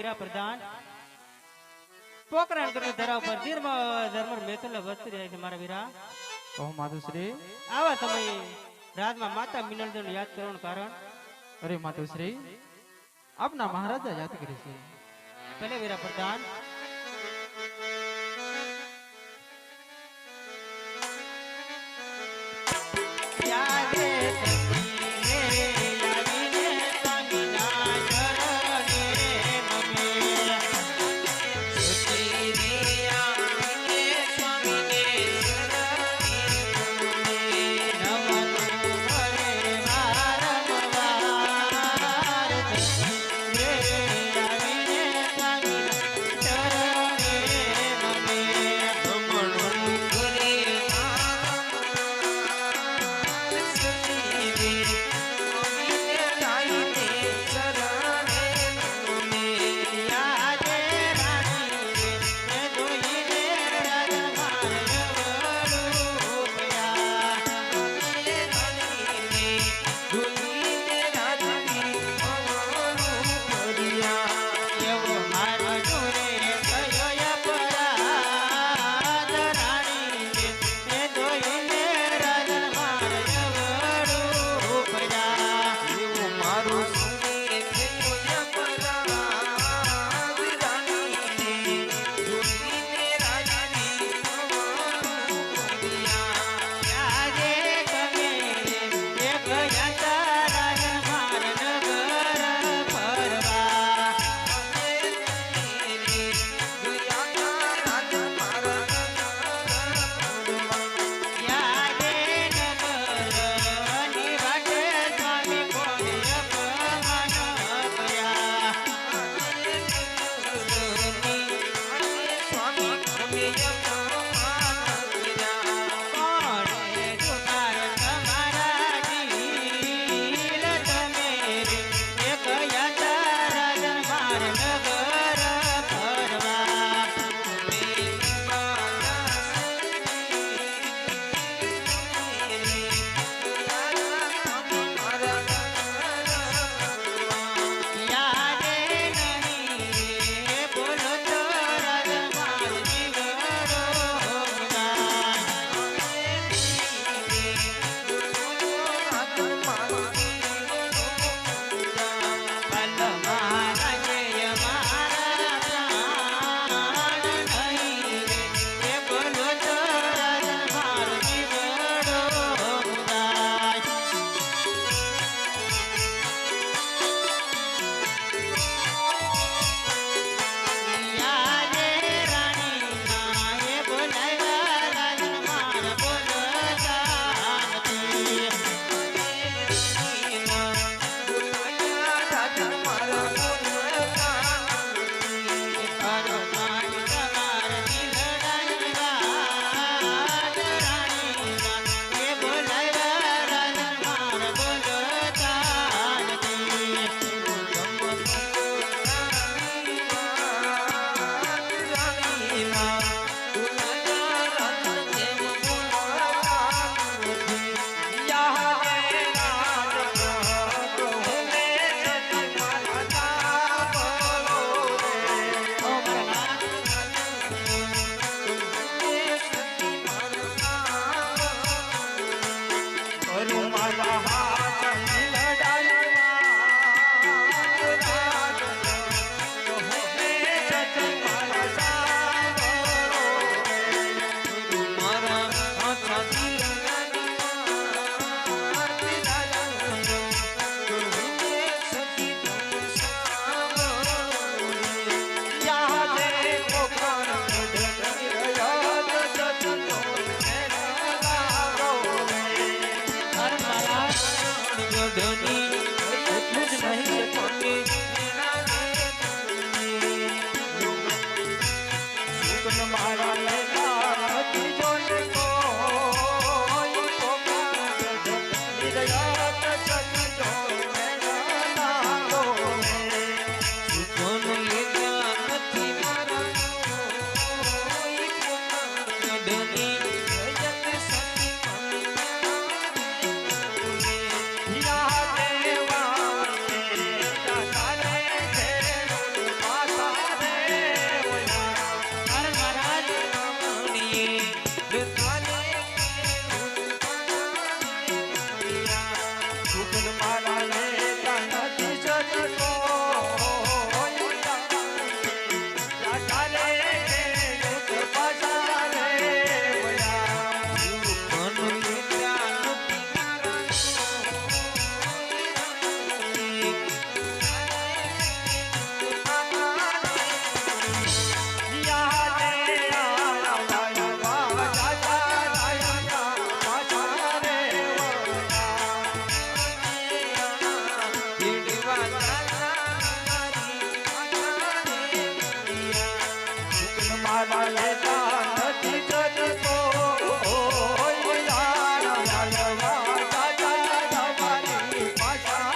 વીરા પ્રધાન પોકરણ કરીને ધરાવ પર ધર્મ મેતુલ વસ્તી રહે છે મારા વીરા. ઓહ માતુશ્રી, આવા તમે રાજમાં માતા મિનળદેવ યાદ કરવાનું કારણ? અરે માતુશ્રી, આપના મહારાજા યાદ કરી છે. ભલે વીરા પ્રધાન. મારા લેતા નથી જતો યાર વાલવા દાદા તમારી પાછા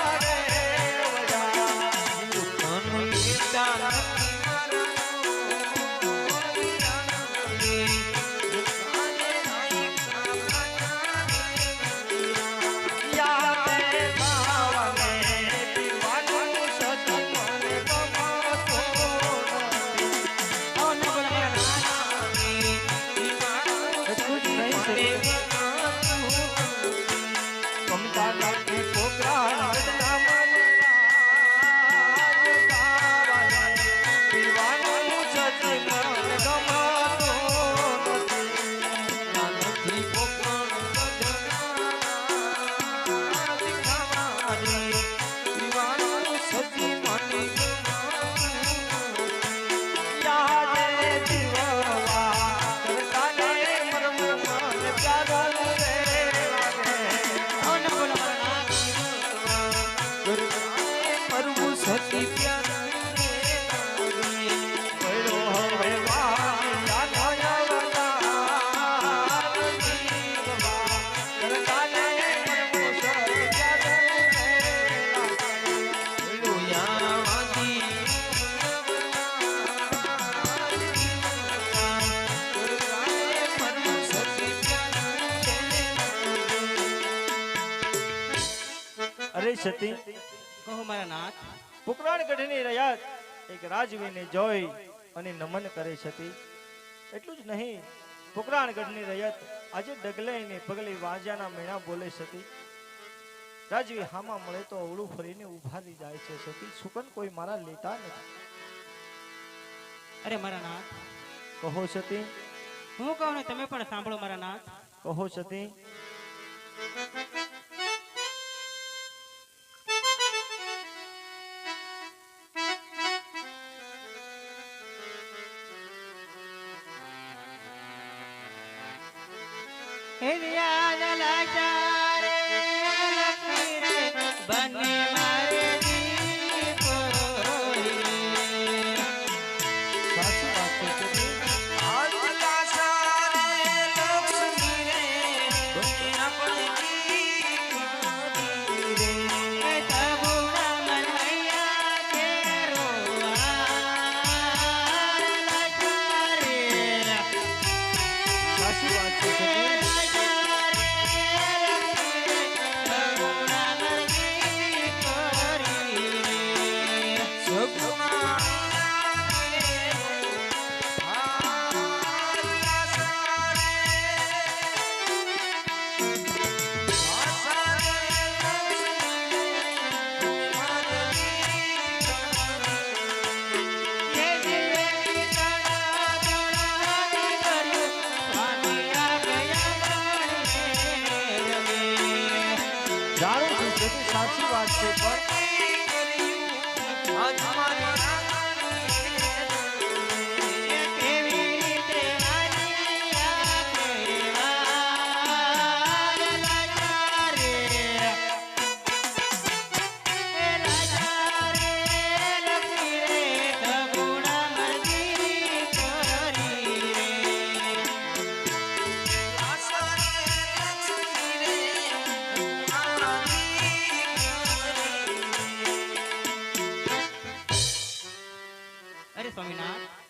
રે સતી કહો મારા નાથ. પોકરણગઢની રયાત એક રાજવીને જોઈ અને નમન કરે સતી. એટલું જ નહીં, પોકરણગઢની રયાત આજે ડગલે ને પગલે વાજાના મેણા બોલે સતી. રાજવી હામાં મળે તો અવળું ફરીને ઉભા થઈ જાય છે સતી. સુકન કોઈ મારા લેતા નથી. અરે મારા નાથ, કહો સતી. હું કહું ને તમે પણ સાંભળો મારા નાથ. કહો સતી. સાચી વાત છે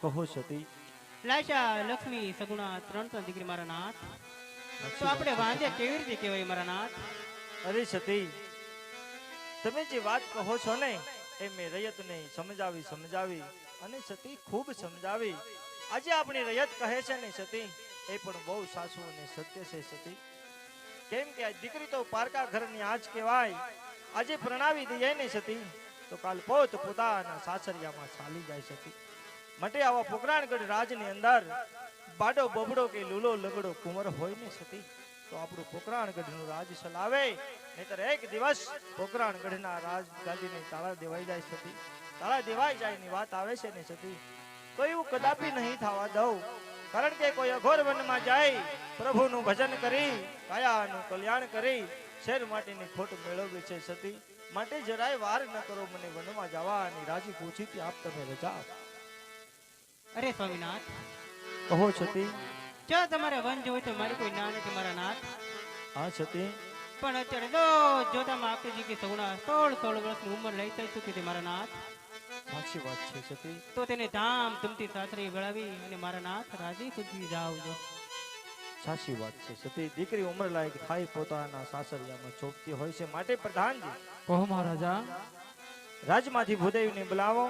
કહો સતી. લાશા લક્ષ્મી સગુણા ત્રણ દીકરી મારા નાથ. તો આપણે વાંધે કેવી રીતે કહેવાય મારા નાથ? અરે સતી, તમે જે વાત કહો છો ને એ મેં રયતને સમજાવી અને સતી ખૂબ સમજાવી. આજે આપણી રયત કહે છે ને સતી, એ પણ બહુ સાચું અને સત્ય છે સતી. કેમ કે આ દીકરી તો પારકા ઘરની આજ કહેવાય. આજે પ્રણાવી દઈએ ને સતી તો કાલ પોતાના સાસરિયામાં ચાલી જાય સતી. માટે આવા પોકરણગઢ રાજની અંદર બાડો બબડો કે લૂલો લગડો કુંવર હોય ને સતી તો આપણું પોકરણગઢનું રાજ ચલાવે. નહીતર એક દિવસ પોકરણગઢના રાજ ગાદીને તાળા દેવાઈ જાય સતી. તાળા દેવાઈ જાય ની વાત આવે છે ને સતી તો એવું કદાપી નહીં થવા દઉં. કારણ કે કોઈ અઘોર વનમાં જાય, પ્રભુનું ભજન કરી, કાયાનું કલ્યાણ કરી, શેર માટેની ખોટ મેળવવી છે સતી. માટે જરાય વાર ન કરો મને વનમાં જવાની. રાજી પૂછીથી આપ તમે રજા. અરે સ્વામીનાથ, કહો સતી. જો તમારે વન જોવું તો મારી કોઈ ના નથી મારા નાથ. હા સતી. પણ અત્યારે તો જોતામાં આપતી કે સગુણા 16 વર્ષની ઉંમર લઈ થઈ ચૂકી હતી મારા નાથ. સાચી વાત છે સતી. તો તેને ધામ ધૂમથી સાસરે વળાવી અને મારા નાથ રાજી ખુશી જાવજો. સાચી વાત છે સતી. દીકરી ઉંમર લાયક થાય પોતાના સાસરિયામાં ચોપતી હોય છે, માટે પ્રધાનજી કહો મહારાજા. રાજમાંથી ભૂદેવીને બોલાવો